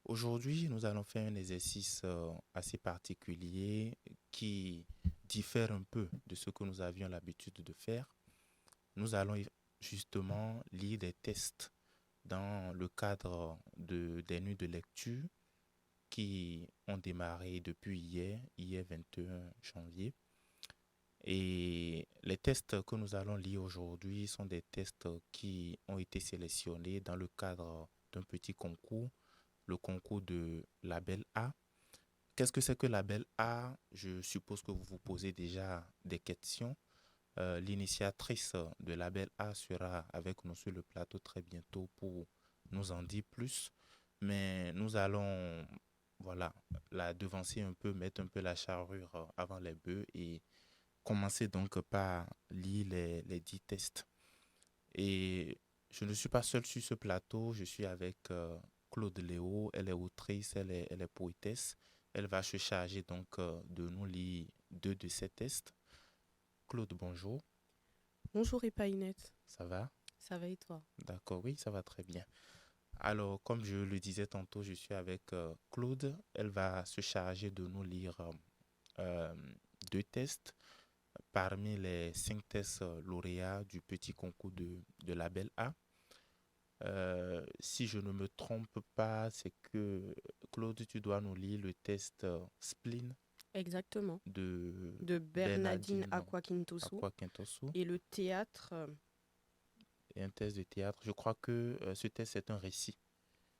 Aujourd'hui, nous allons faire un exercice assez particulier qui diffère un peu de ce que nous avions l'habitude de faire. Nous allons justement lire des tests dans le cadre des nuits de lecture qui ont démarré depuis hier 21 janvier. Et les tests que nous allons lire aujourd'hui sont des tests qui ont été sélectionnés dans le cadre d'un petit concours, le concours de Label A. Qu'est-ce que c'est que Label A? Je suppose que vous vous posez déjà des questions. L'initiatrice de Label A sera avec nous sur le plateau très bientôt pour nous en dire plus. Mais nous allons, voilà, la devancer un peu, mettre un peu la charrure avant les bœufs et commencer donc par lire les 10 tests. Et je ne suis pas seul sur ce plateau, je suis avec Claude Léo, elle est autrice, elle est poétesse. Elle va se charger donc de nous lire deux de ces tests. Claude, bonjour, Bonjour Epainette, ça va? ça va et toi? D'accord, oui, ça va très bien. Alors, comme je le disais tantôt, je suis avec Claude. Elle va se charger de nous lire euh, deux tests parmi les 5 tests lauréats du petit concours de Label A. Si je ne me trompe pas, c'est que Claude, tu dois nous lire le test spleen Exactement. de De Bernardine Bernardine Aquaquintoso Aquaquintoso et le théâtre. et un test de théâtre. Je crois que ce test est un récit.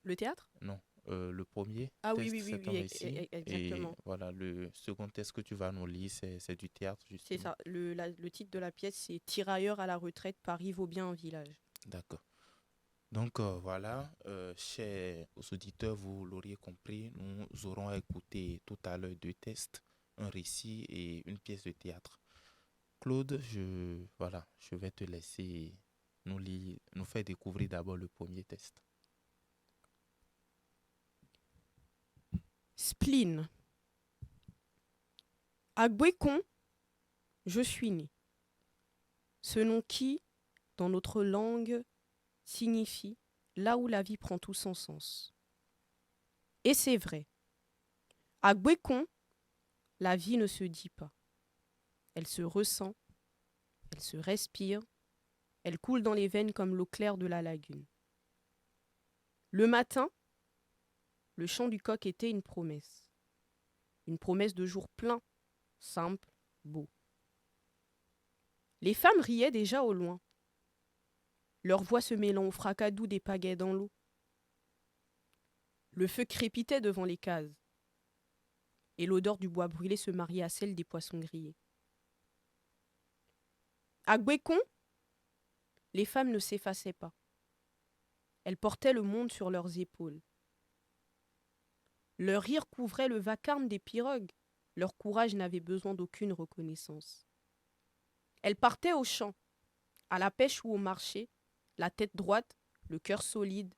Le théâtre? Non, le premier Ah oui, test, oui, oui, c'est un oui, récit. Et exactement. voilà, le second test que tu vas nous lire, c'est du théâtre, C'est justement. ça. Le titre de la pièce, c'est Tirailleurs à la retraite, Paris vaut bien un village. D'accord. Donc voilà, chers auditeurs, vous l'auriez compris, nous aurons à écouter tout à l'heure deux tests, un récit et une pièce de théâtre. Claude, voilà, je vais te laisser nous faire découvrir d'abord le premier test. Spleen. À Gouécon, je suis né. Ce nom qui, dans notre langue, signifie là où la vie prend tout son sens. Et c'est vrai. À Gouécon, la vie ne se dit pas. Elle se ressent, elle se respire, elle coule dans les veines comme l'eau claire de la lagune. Le matin, le chant du coq était une promesse de jour plein, simple, beau. Les femmes riaient déjà au loin, leurs voix se mêlant au fracas doux des pagaies dans l'eau. Le feu crépitait devant les cases, et l'odeur du bois brûlé se mariait à celle des poissons grillés. À Gouécon, les femmes ne s'effaçaient pas. Elles portaient le monde sur leurs épaules. Leur rire couvrait le vacarme des pirogues. Leur courage n'avait besoin d'aucune reconnaissance. Elles partaient au champ, à la pêche ou au marché, la tête droite, le cœur solide.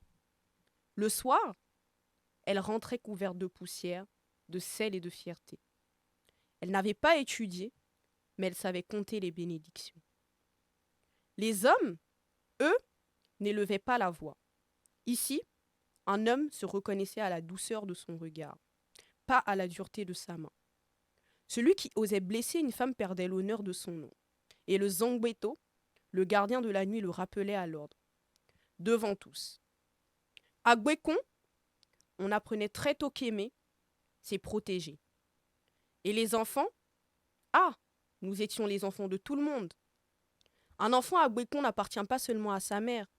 Le soir, elles rentraient couvertes de poussière, de sel et de fierté. Elles n'avaient pas étudié, mais elles savaient compter les bénédictions. Les hommes, eux, n'élevaient pas la voix. Ici, un homme se reconnaissait à la douceur de son regard, pas à la dureté de sa main. Celui qui osait blesser une femme perdait l'honneur de son nom. Et le Zangbeto, le gardien de la nuit, le rappelait à l'ordre, devant tous. À Gouécon, on apprenait très tôt qu'aimer, c'est protéger. Et les enfants? Ah, nous étions les enfants de tout le monde. Un enfant à Gouécon n'appartient pas seulement à sa mère,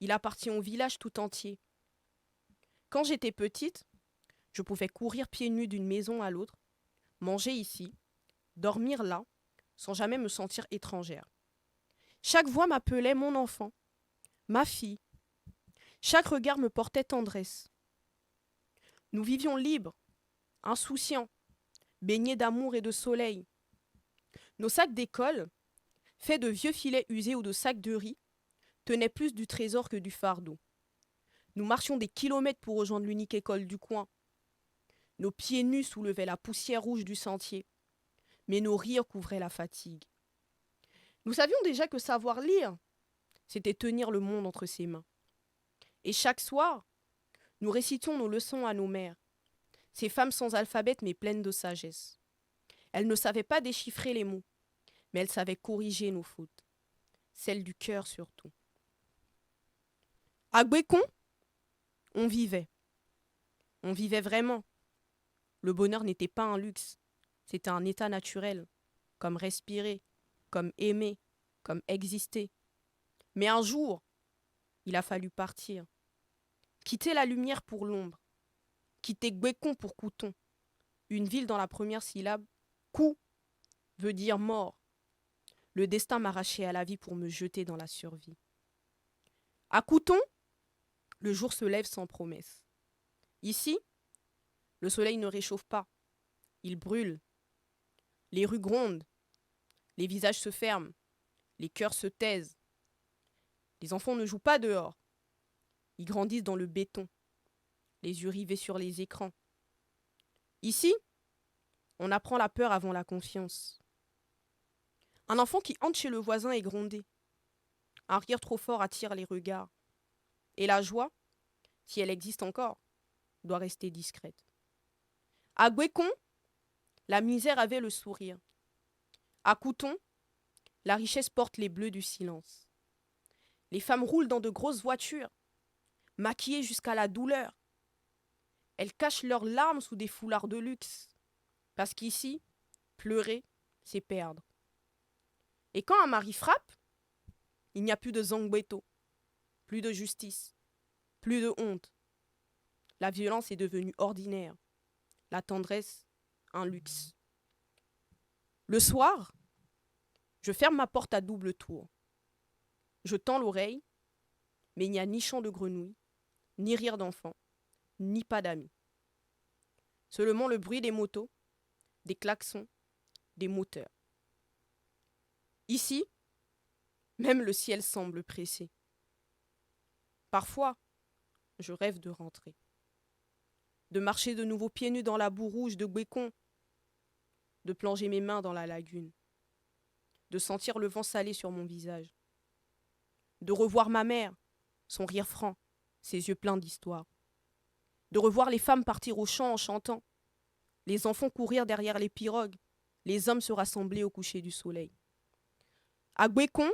il appartient au village tout entier. Quand j'étais petite, je pouvais courir pieds nus d'une maison à l'autre, manger ici, dormir là, sans jamais me sentir étrangère. Chaque voix m'appelait mon enfant, ma fille. Chaque regard me portait tendresse. Nous vivions libres, insouciants, baignés d'amour et de soleil. Nos sacs d'école, faits de vieux filets usés ou de sacs de riz, tenaient plus du trésor que du fardeau. Nous marchions des kilomètres pour rejoindre l'unique école du coin. Nos pieds nus soulevaient la poussière rouge du sentier, mais nos rires couvraient la fatigue. Nous savions déjà que savoir lire, c'était tenir le monde entre ses mains. Et chaque soir, Nous récitions nos leçons à nos mères. Ces femmes sans alphabet mais pleines de sagesse. Elles ne savaient pas déchiffrer les mots, mais elles savaient corriger nos fautes. Celles du cœur surtout. À Gwécon, on vivait. On vivait vraiment. Le bonheur n'était pas un luxe, c'était un état naturel, comme respirer, comme aimer, comme exister. Mais un jour, il a fallu partir. Quitter la lumière pour l'ombre. Quitter Gwécon pour Couton. Une ville dans la première syllabe. Cou veut dire mort. Le destin m'arrachait à la vie pour me jeter dans la survie. À Couton, le jour se lève sans promesse. Ici, le soleil ne réchauffe pas. Il brûle. Les rues grondent. Les visages se ferment. Les cœurs se taisent. Les enfants ne jouent pas dehors. Ils grandissent dans le béton, les yeux rivés sur les écrans. Ici, on apprend la peur avant la confiance. Un enfant qui entre chez le voisin est grondé. Un rire trop fort attire les regards. Et la joie, si elle existe encore, doit rester discrète. À Gwécon, la misère avait le sourire. À Couton, la richesse porte les bleus du silence. Les femmes roulent dans de grosses voitures, maquillées jusqu'à la douleur. Elles cachent leurs larmes sous des foulards de luxe. Parce qu'ici, pleurer, c'est perdre. Et quand un mari frappe, il n'y a plus de zangbeto, plus de justice, plus de honte. La violence est devenue ordinaire. La tendresse, un luxe. Le soir, je ferme ma porte à double tour. Je tends l'oreille, mais il n'y a ni chant de grenouille, ni rire d'enfant, ni pas d'amis. Seulement le bruit des motos, des klaxons, des moteurs. Ici, même le ciel semble pressé. Parfois, je rêve de rentrer. De marcher de nouveau pieds nus dans la boue rouge de Gwécon, de plonger mes mains dans la lagune, de sentir le vent salé sur mon visage, de revoir ma mère, son rire franc, ses yeux pleins d'histoire, de revoir les femmes partir au champ en chantant, les enfants courir derrière les pirogues, les hommes se rassembler au coucher du soleil. À Gwécon,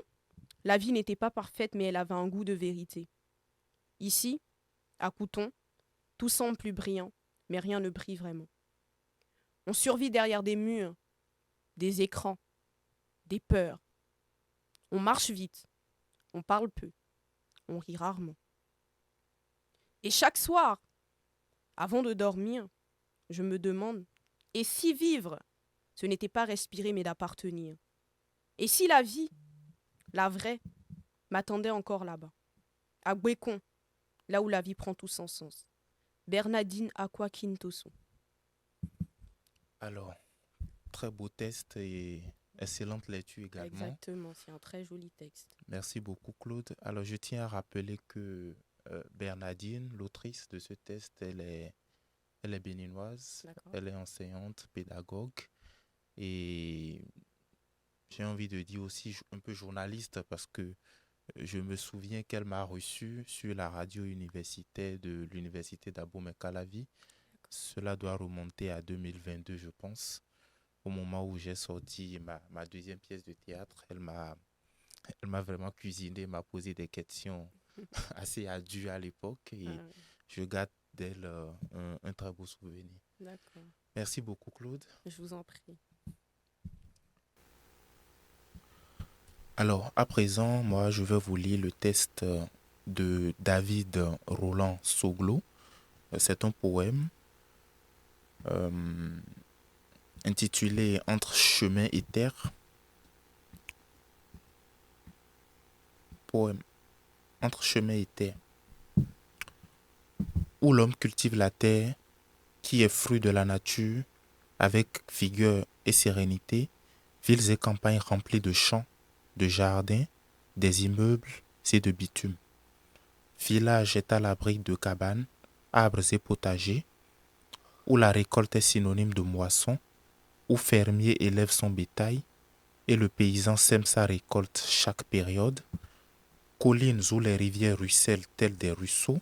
la vie n'était pas parfaite, mais elle avait un goût de vérité. Ici, à Couton, tout semble plus brillant, mais rien ne brille vraiment. On survit derrière des murs, des écrans, des peurs. On marche vite, on parle peu, on rit rarement. Et chaque soir, avant de dormir, je me demande, et si vivre, ce n'était pas respirer mais d'appartenir? Et si la vie, la vraie, m'attendait encore là-bas, à Gwécon, là où la vie prend tout son sens. Bernardine Aqua Quintoso. Alors, très beau test et excellente lecture également. Exactement, c'est un très joli texte. Merci beaucoup, Claude. Alors, je tiens à rappeler que Bernardine, l'autrice de ce test, elle est béninoise. D'accord. Elle est enseignante, pédagogue. Et j'ai envie de dire aussi un peu journaliste parce que je me souviens qu'elle m'a reçu sur la radio universitaire de l'université d'Abomey-Calavi. Cela doit remonter à 2022, je pense. Au moment où j'ai sorti ma deuxième pièce de théâtre, elle m'a vraiment cuisiné, m'a posé des questions assez ardues à l'époque et je garde d'elle un très beau souvenir. D'accord. Merci beaucoup, Claude. Je vous en prie. Alors, à présent, moi, je vais vous lire le test de David Roland Soglo. C'est un poème intitulé Entre chemin et terre. Poème. Entre chemin et terre. Où l'homme cultive la terre, qui est fruit de la nature, avec vigueur et sérénité, villes et campagnes remplies de champs, de jardins, des immeubles et de bitume. Village est à l'abri de cabanes, arbres et potagers, où la récolte est synonyme de moisson, où fermier élève son bétail et le paysan sème sa récolte chaque période, collines où les rivières ruissellent telles des ruisseaux,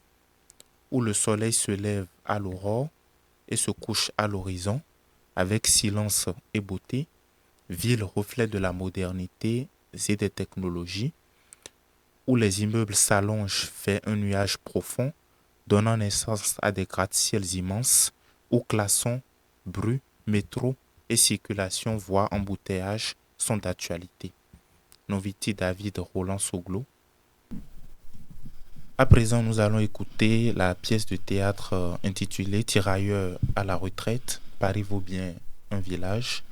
où le soleil se lève à l'aurore et se couche à l'horizon, avec silence et beauté, ville reflet de la modernité et des technologies, où les immeubles s'allongent vers un nuage profond, donnant naissance à des gratte-ciels immenses, où klaxons, bruit, métro et circulation, voire embouteillage, sont d'actualité. Noviti David Roland Soglo. À présent, nous allons écouter la pièce de théâtre intitulée Tirailleurs à la retraite, Paris vaut bien un village,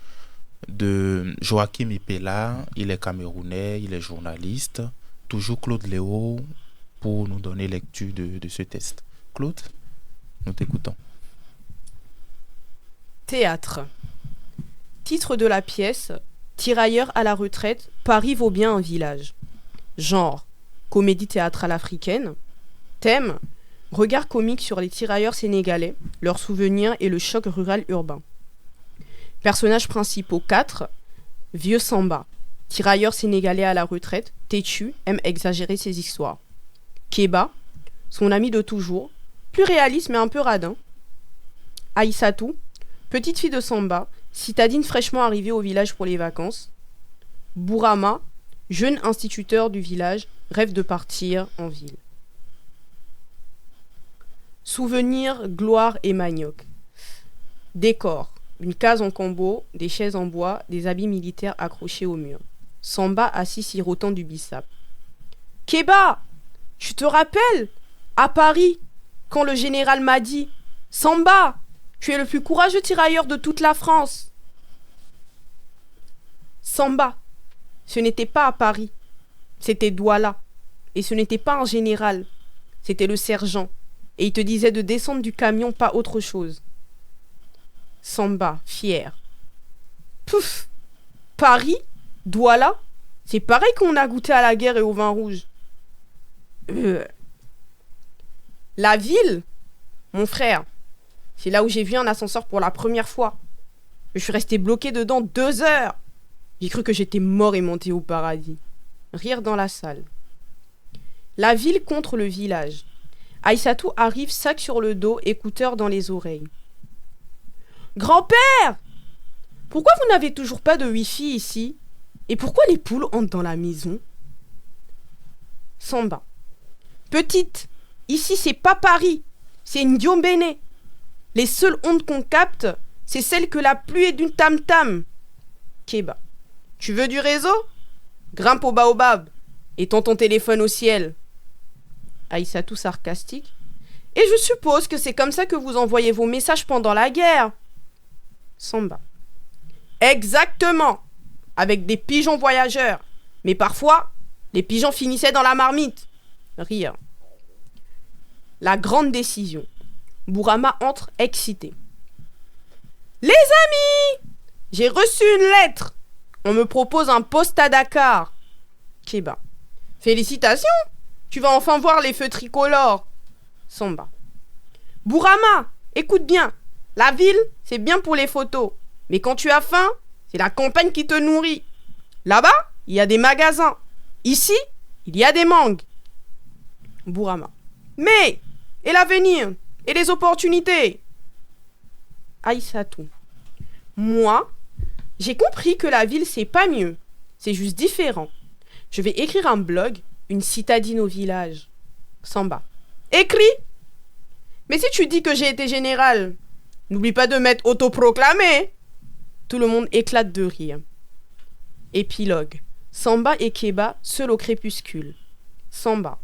de Joachim Ipela. Il est camerounais, il est journaliste. Toujours Claude Léo pour nous donner lecture de ce texte. Claude, nous t'écoutons. Théâtre. Titre de la pièce: Tirailleurs à la retraite, Paris vaut bien un village. Genre: comédie théâtrale africaine. Thème: regard comique sur les tirailleurs sénégalais, leurs souvenirs et le choc rural-urbain. Personnages principaux 4. Vieux Samba, tirailleur sénégalais à la retraite, têtu, aime exagérer ses histoires. Keba, son ami de toujours, plus réaliste mais un peu radin. Aïssatou, petite fille de Samba, citadine fraîchement arrivée au village pour les vacances. Bourama, jeune instituteur du village, rêve de partir en ville. Souvenirs, gloire et manioc. Décor: une case en combo, des chaises en bois, des habits militaires accrochés au mur. Samba assis sirotant du bissap. Keba, tu te rappelles, à Paris, quand le général m'a dit: Samba, tu es le plus courageux tirailleur de toute la France. Samba, ce n'était pas à Paris, c'était Douala. Et ce n'était pas un général, c'était le sergent. Et il te disait de descendre du camion, pas autre chose. Samba, fier. Pouf! Paris? Douala? C'est pareil qu'on a goûté à la guerre et au vin rouge. La ville? Mon frère, c'est là où j'ai vu un ascenseur pour la première fois. Je suis resté bloqué dedans 2 heures. J'ai cru que j'étais mort et monté au paradis. Rire dans la salle. La ville contre le village. Aïssatou arrive, sac sur le dos, écouteurs dans les oreilles. Grand-père! Pourquoi vous n'avez toujours pas de Wi-Fi ici? Et pourquoi les poules entrent dans la maison? Samba. Petite, ici c'est pas Paris, c'est Ndiombene. Les seules ondes qu'on capte, c'est celles que la pluie est d'une tam-tam. Keba. Tu veux du réseau? Grimpe au baobab et tends ton téléphone au ciel. Aïssatou sarcastique. Et je suppose que c'est comme ça que vous envoyez vos messages pendant la guerre. Samba. Exactement. Avec des pigeons voyageurs. Mais parfois, les pigeons finissaient dans la marmite. Rire. La grande décision. Bourama entre excité. Les amis! J'ai reçu une lettre. On me propose un poste à Dakar. Keba. Félicitations! Tu vas enfin voir les feux tricolores. Samba. Bourama, écoute bien. La ville, c'est bien pour les photos. Mais quand tu as faim, c'est la campagne qui te nourrit. Là-bas, il y a des magasins. Ici, il y a des mangues. Bourama. Mais, et l'avenir? Et les opportunités? Aïssatou. Moi, j'ai compris que la ville, c'est pas mieux. C'est juste différent. Je vais écrire un blog, une citadine au village. Samba. Écris! Mais si tu dis que j'ai été général, n'oublie pas de m'être autoproclamé. Tout le monde éclate de rire. Épilogue. Samba et Keba, seuls au crépuscule. Samba.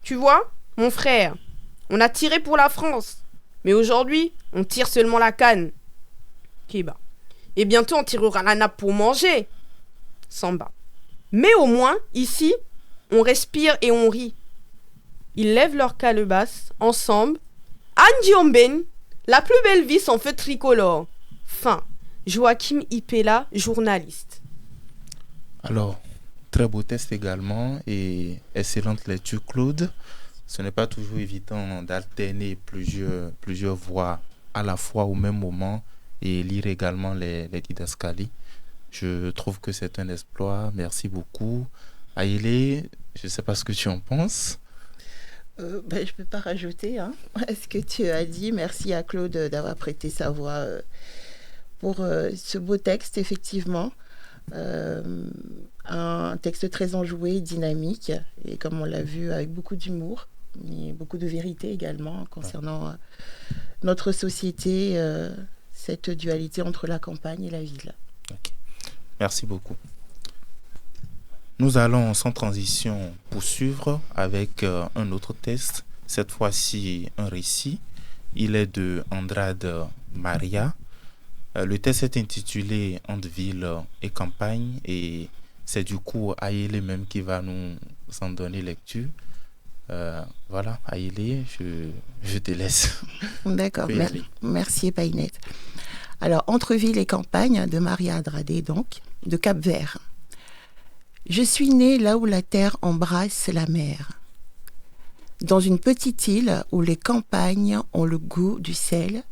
Tu vois, mon frère, on a tiré pour la France. Mais aujourd'hui, on tire seulement la canne. Keba. Et bientôt, on tirera la nappe pour manger. Samba. Mais au moins, ici, on respire et on rit. Ils lèvent leur calebasse, ensemble. Andiomben, la plus belle vie sans feu tricolore. Fin. Joachim Ipela, journaliste. Alors, très beau test également et excellente lecture, Claude. Ce n'est pas toujours évident d'alterner plusieurs voix à la fois au même moment et lire également les didascalies. Je trouve que c'est un exploit. Merci beaucoup. Aïlé, je ne sais pas ce que tu en penses. Je ne peux pas rajouter à ce que tu as dit. Merci à Claude d'avoir prêté sa voix pour ce beau texte, effectivement. Un texte très enjoué, dynamique, et comme on l'a vu, avec beaucoup d'humour, mais beaucoup de vérité également concernant notre société, cette dualité entre la campagne et la ville. Ok. Merci beaucoup. Nous allons sans transition poursuivre avec un autre texte, cette fois-ci un récit. Il est de Andrade Maria. Le texte est intitulé Entre ville et campagne et c'est du coup Aïlé même qui va nous en donner lecture. Voilà, Aïlé, je te laisse. D'accord, merci Painette. Alors, Entre ville et campagne de Maria Andrade, donc, de Cap-Vert. Je suis née là où la terre embrasse la mer, dans une petite île où les campagnes ont le goût du sel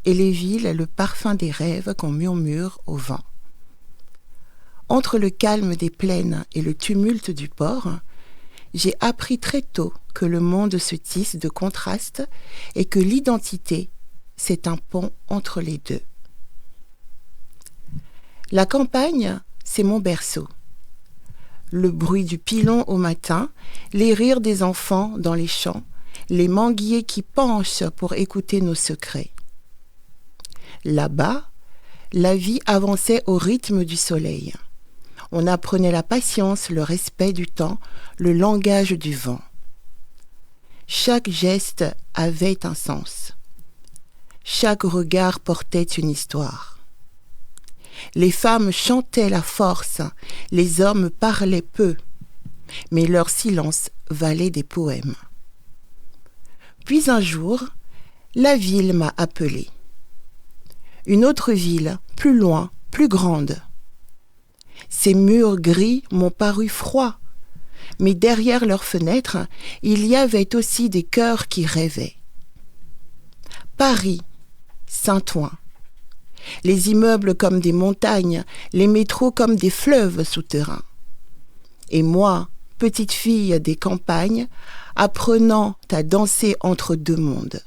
et les villes le parfum des rêves qu'on murmure au vent. Entre le calme des plaines et le tumulte du port, j'ai appris très tôt que le monde se tisse de contrastes et que l'identité, c'est un pont entre les deux. La campagne, c'est mon berceau. Le bruit du pilon au matin, les rires des enfants dans les champs, les manguiers qui penchent pour écouter nos secrets. Là-bas, la vie avançait au rythme du soleil. On apprenait la patience, le respect du temps, le langage du vent. Chaque geste avait un sens. Chaque regard portait une histoire. Les femmes chantaient la force, les hommes parlaient peu, mais leur silence valait des poèmes. Puis un jour, la ville m'a appelée. Une autre ville, plus loin, plus grande. Ces murs gris m'ont paru froids, mais derrière leurs fenêtres, il y avait aussi des cœurs qui rêvaient. Paris, Saint-Ouen. Les immeubles comme des montagnes, les métros comme des fleuves souterrains. Et moi, petite fille des campagnes, apprenant à danser entre deux mondes.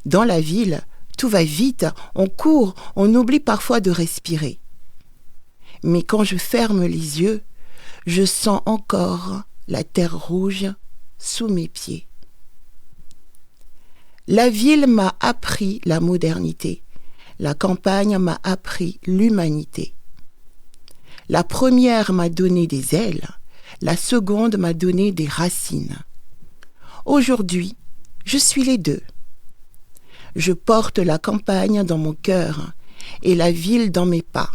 Dans la ville, tout va vite, on court, on oublie parfois de respirer. Mais quand je ferme les yeux, je sens encore la terre rouge sous mes pieds. La ville m'a appris la modernité. La campagne m'a appris l'humanité. La première m'a donné des ailes, la seconde m'a donné des racines. Aujourd'hui, je suis les deux. Je porte la campagne dans mon cœur et la ville dans mes pas.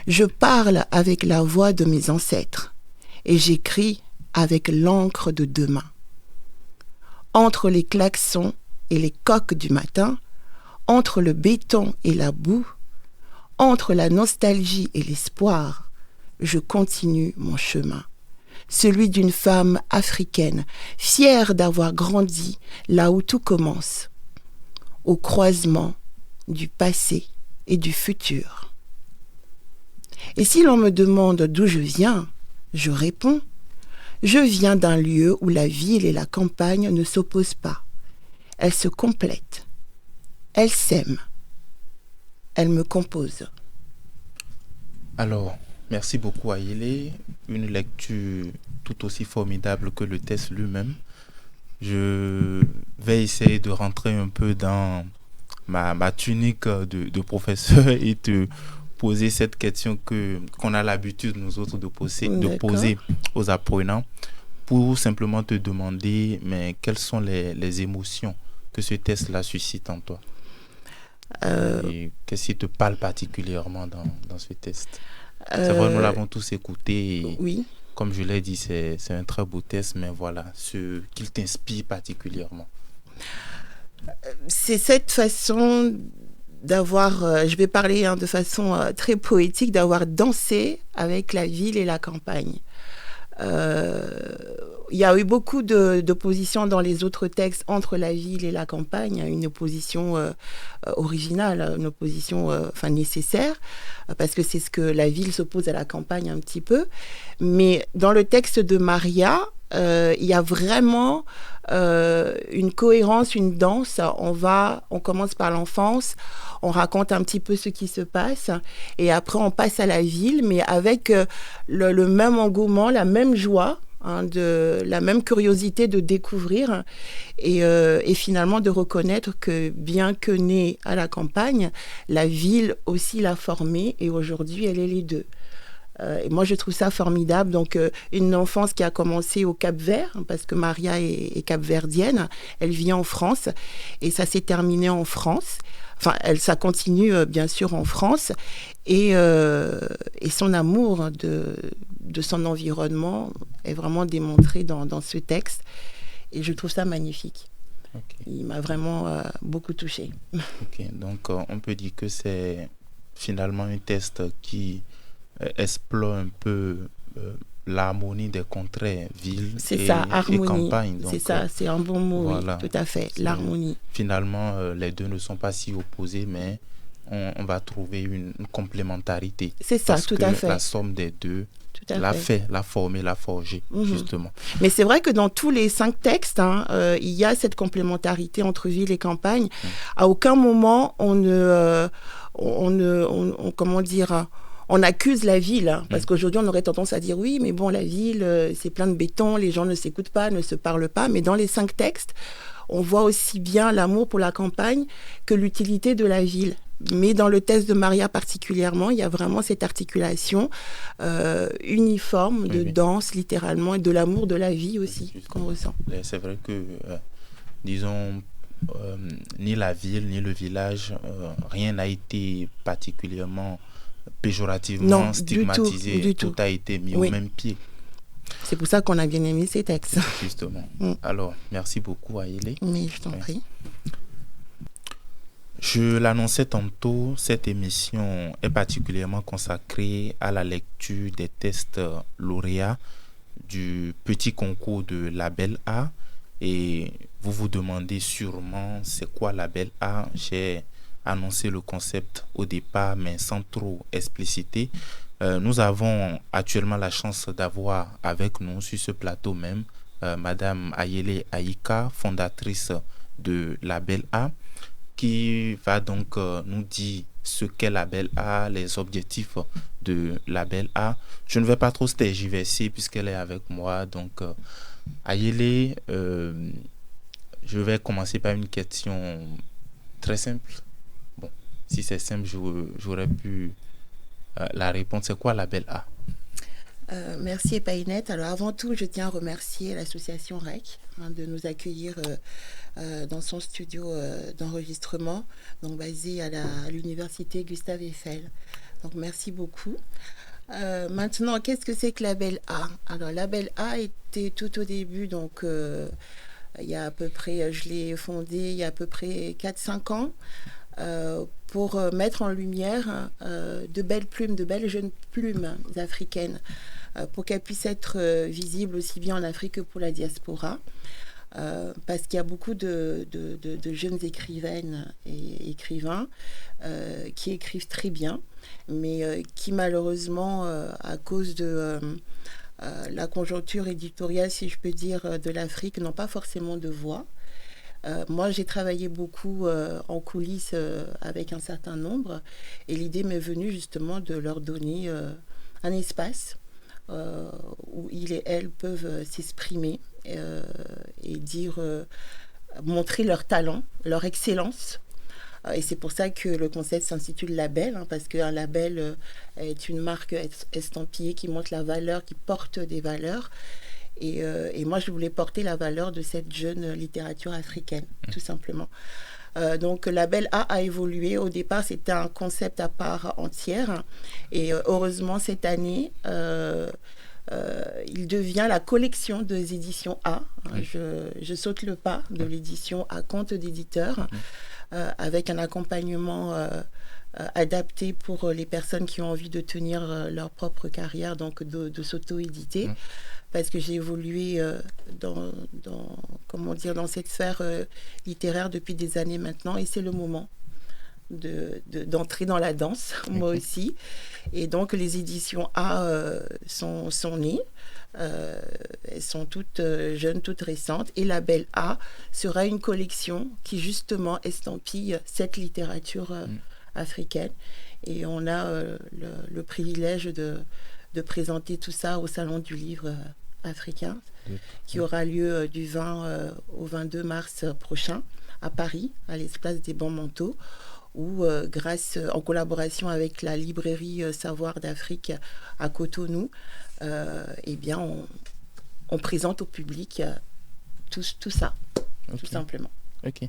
Je parle avec la voix de mes ancêtres et j'écris avec l'encre de demain. Entre les klaxons et les coqs du matin, entre le béton et la boue, entre la nostalgie et l'espoir, je continue mon chemin. Celui d'une femme africaine, fière d'avoir grandi là où tout commence, au croisement du passé et du futur. Et si l'on me demande d'où je viens, je réponds, je viens d'un lieu où la ville et la campagne ne s'opposent pas. Elles se complètent. Elles s'aiment. Elles me composent. Alors, merci beaucoup Aïlé. Une lecture tout aussi formidable que le texte lui-même. Je vais essayer de rentrer un peu dans ma tunique de professeur et te poser cette question qu'on a l'habitude, nous autres, de poser aux apprenants pour simplement te demander, mais quelles sont les émotions que ce texte-là suscite en toi? Et qu'est-ce qui te parle particulièrement dans ce texte? C'est vrai, nous l'avons tous écouté. Et oui. Comme je l'ai dit, c'est un très beau texte, mais voilà, ce qu'il t'inspire particulièrement. C'est cette façon d'avoir, je vais parler de façon très poétique, d'avoir dansé avec la ville et la campagne. il y a eu beaucoup d'opposition dans les autres textes entre la ville et la campagne, une opposition originale, une opposition nécessaire, parce que c'est ce que la ville s'oppose à la campagne un petit peu. Mais dans le texte de Maria, il y a vraiment une cohérence, une danse. On commence par l'enfance, on raconte un petit peu ce qui se passe, et après on passe à la ville, mais avec le même engouement, la même joie, la même curiosité de découvrir et finalement de reconnaître que bien que née à la campagne, la ville aussi l'a formée et aujourd'hui elle est les deux. Et moi, je trouve ça formidable. Donc, une enfance qui a commencé au Cap-Vert, parce que Maria est capverdienne. Elle vit en France et ça s'est terminé en France. Enfin, ça continue bien sûr en France. Et son amour de son environnement est vraiment démontré dans ce texte. Et je trouve ça magnifique. Okay. Il m'a vraiment beaucoup touchée. Ok, donc on peut dire que c'est finalement un texte qui explore un peu l'harmonie des contrées, ville et campagne. C'est ça, c'est un bon mot, voilà, oui, tout à fait, l'harmonie. Finalement, les deux ne sont pas si opposés, mais on va trouver une complémentarité. C'est ça, tout à fait. La somme des deux l'a formé, l'a forgé, justement. Mais c'est vrai que dans tous les 5 textes, il y a cette complémentarité entre ville et campagne. À aucun moment, on accuse la ville, parce qu'aujourd'hui, on aurait tendance à dire oui, mais bon, la ville, c'est plein de béton, les gens ne s'écoutent pas, ne se parlent pas. Mais dans les 5 textes, on voit aussi bien l'amour pour la campagne que l'utilité de la ville. Mais dans le texte de Maria particulièrement, il y a vraiment cette articulation uniforme de danse, littéralement, et de l'amour de la vie aussi, qu'on ressent. C'est vrai que, disons, ni la ville, ni le village, rien n'a été particulièrement péjorativement stigmatisé, du tout. Tout a été mis au même pied. C'est pour ça qu'on a bien aimé ces textes. Justement. Alors, merci beaucoup Ayele. Mais je t'en prie. Je l'annonçais tantôt, cette émission est particulièrement consacrée à la lecture des textes lauréats du petit concours de Label A. Et vous vous demandez sûrement c'est quoi Label A. J'ai annoncé le concept au départ, mais sans trop expliciter. Nous avons actuellement la chance d'avoir avec nous sur ce plateau même Madame Ayele Aïka, fondatrice de Label A, qui va donc nous dire ce qu'est Label A, les objectifs de Label A. Je ne vais pas trop tergiverser puisqu'elle est avec moi. Donc, Ayele, je vais commencer par une question très simple. Bon, si c'est simple, j'aurais pu la répondre. C'est quoi Label A? Merci Epainette. Alors avant tout, je tiens à remercier l'association REC de nous accueillir dans son studio d'enregistrement, donc basé à l'université Gustave Eiffel. Donc merci beaucoup. Maintenant, qu'est-ce que c'est que Label A? Alors Label A était tout au début, donc il y a à peu près, je l'ai fondé il y a à peu près 4-5 ans. Pour mettre en lumière de belles plumes, de belles jeunes plumes africaines, pour qu'elles puissent être visibles aussi bien en Afrique que pour la diaspora. Parce qu'il y a beaucoup de jeunes écrivaines et écrivains qui écrivent très bien, mais qui malheureusement, à cause de la conjoncture éditoriale, si je peux dire, de l'Afrique, n'ont pas forcément de voix. Moi, j'ai travaillé beaucoup en coulisses avec un certain nombre et l'idée m'est venue justement de leur donner un espace où ils et elles peuvent s'exprimer et dire, montrer leur talent, leur excellence. Et c'est pour ça que le concept s'intitule Label, parce qu'un label est une marque estampillée qui montre la valeur, qui porte des valeurs. Et moi, je voulais porter la valeur de cette jeune littérature africaine, tout simplement. Donc, Label A évolué. Au départ, c'était un concept à part entière. Et heureusement, cette année, il devient la collection des éditions A. Je saute le pas de l'édition A, compte d'éditeur, avec un accompagnement adapté pour les personnes qui ont envie de tenir leur propre carrière, donc de s'auto-éditer. parce que j'ai évolué dans cette sphère littéraire depuis des années maintenant, et c'est le moment d'entrer dans la danse, moi aussi. Et donc, les éditions A sont nées. Elles sont toutes jeunes, toutes récentes. Et Label A sera une collection qui, justement, estampille cette littérature africaine. Et on a le privilège de présenter tout ça au Salon du Livre africain, qui aura lieu du 20 au 22 mars prochain à Paris, à l'Espace des Bons Manteaux, où, en collaboration avec la librairie Savoir d'Afrique à Cotonou, eh bien, on présente au public tout ça, tout simplement. Ok.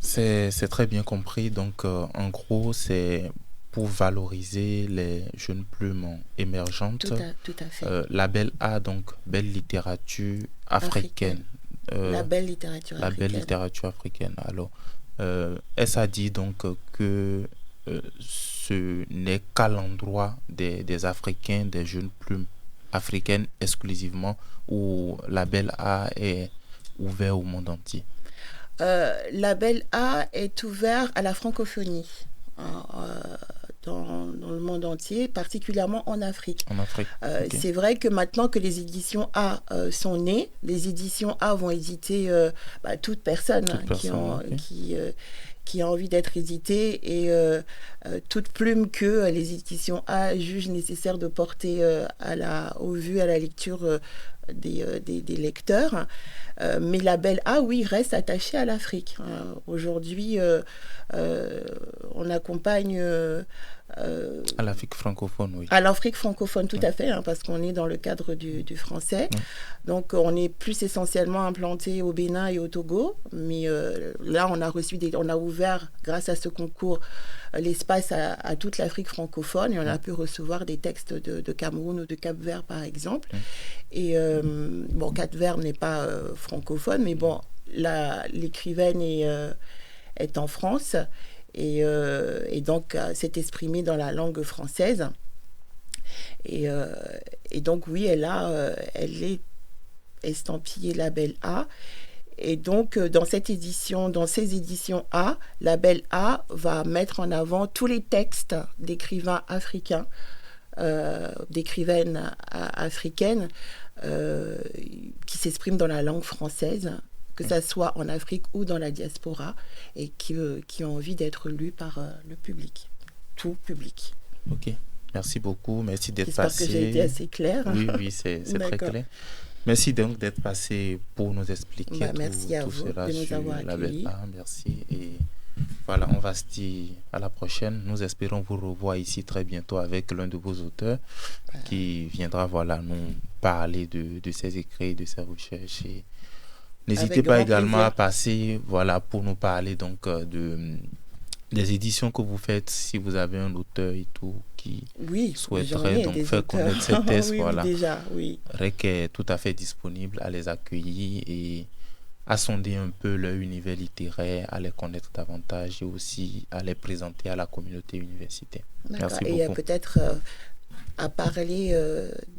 C'est très bien compris. Donc, en gros, c'est pour valoriser les jeunes plumes émergentes. Tout à fait. Label A, donc, belle littérature africaine. La belle littérature africaine. La belle littérature africaine. Alors, est-ce à dire donc que ce n'est qu'à l'endroit des Africains, des jeunes plumes africaines exclusivement, ou Label A est ouvert au monde entier? Label A est ouvert à la francophonie dans le monde entier, particulièrement en Afrique. En Afrique. Okay. C'est vrai que maintenant que les éditions A sont nées, les éditions A vont éditer toute personne qui a envie d'être éditée, et toute plume que les éditions A jugent nécessaire de porter au vu, à la lecture des lecteurs. Mais Label A, oui, reste attaché à l'Afrique. Aujourd'hui, on accompagne... à l'Afrique francophone, oui. À l'Afrique francophone, tout à fait, parce qu'on est dans le cadre du français. Donc, on est plus essentiellement implanté au Bénin et au Togo. Mais là, on a ouvert, grâce à ce concours, l'espace à toute l'Afrique francophone, et on a pu recevoir des textes de Cameroun ou de Cap-Vert, par exemple. Et Cap-Vert n'est pas francophone, mais bon, l'écrivaine est en France, et donc s'est exprimée dans la langue française. Et donc, oui, elle est estampillée Label A. Et donc, dans ces éditions A, Label A va mettre en avant tous les textes d'écrivains africains, d'écrivaines africaines, qui s'expriment dans la langue française, que ça soit en Afrique ou dans la diaspora, et qui ont envie d'être lus par le public, tout public. Ok, merci beaucoup, merci d'être passé. J'espère que j'ai été assez claire. Oui, c'est très clair. Merci donc d'être passé pour nous expliquer merci à vous cela de nous avoir accueillis. Merci, et voilà, on va se dire à la prochaine. Nous espérons vous revoir ici très bientôt avec l'un de vos auteurs qui viendra nous parler de ses écrits, de ses recherches. Et n'hésitez pas également à passer pour nous parler donc des éditions que vous faites, si vous avez un auteur et tout qui souhaiterait donc faire connaître ces textes. REC est tout à fait disponible à les accueillir et à sonder un peu leur univers littéraire, à les connaître davantage et aussi à les présenter à la communauté universitaire. Merci beaucoup. Et peut-être à parler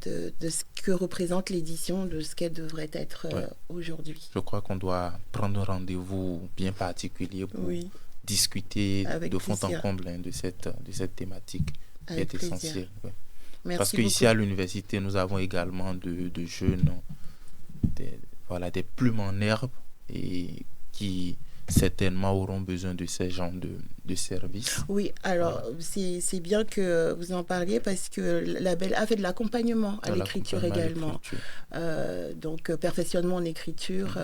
de ce que représente l'édition, de ce qu'elle devrait être aujourd'hui. Je crois qu'on doit prendre un rendez-vous bien particulier pour discuter de fond en comble de cette thématique qui est essentielle. Parce qu'ici à l'université, nous avons également de jeunes, des plumes en herbe, et qui certainement auront besoin de ces genres de services. Oui, alors c'est bien que vous en parliez, parce que Label A fait de l'accompagnement à l'écriture également. Donc perfectionnement en écriture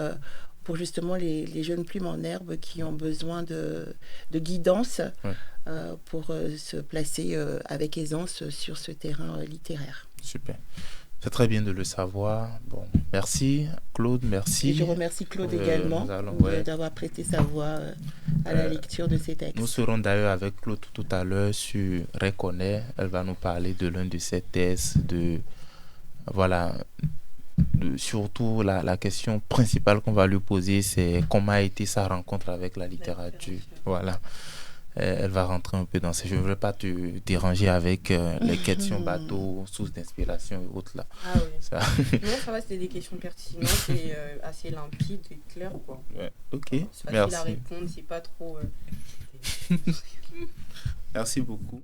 pour justement les jeunes plumes en herbe qui ont besoin de guidance pour se placer avec aisance sur ce terrain littéraire. Super. C'est très bien de le savoir. Bon, merci Claude, merci. Et je remercie Claude également d'avoir prêté sa voix à la lecture de ces textes. Nous serons d'ailleurs avec Claude tout à l'heure sur Reconnaît. Elle va nous parler de l'un de ses thèses, surtout la question principale qu'on va lui poser, c'est comment a été sa rencontre avec la littérature. Voilà. elle va rentrer un peu dans ça. Je ne veux pas te déranger avec les questions bateau, sources d'inspiration et autres là. Ah oui. Ça... Non, ça va, c'était des questions pertinentes et assez limpides et claires, quoi. Ouais. Ok, C'est facile merci. à répondre, c'est pas trop... Merci beaucoup.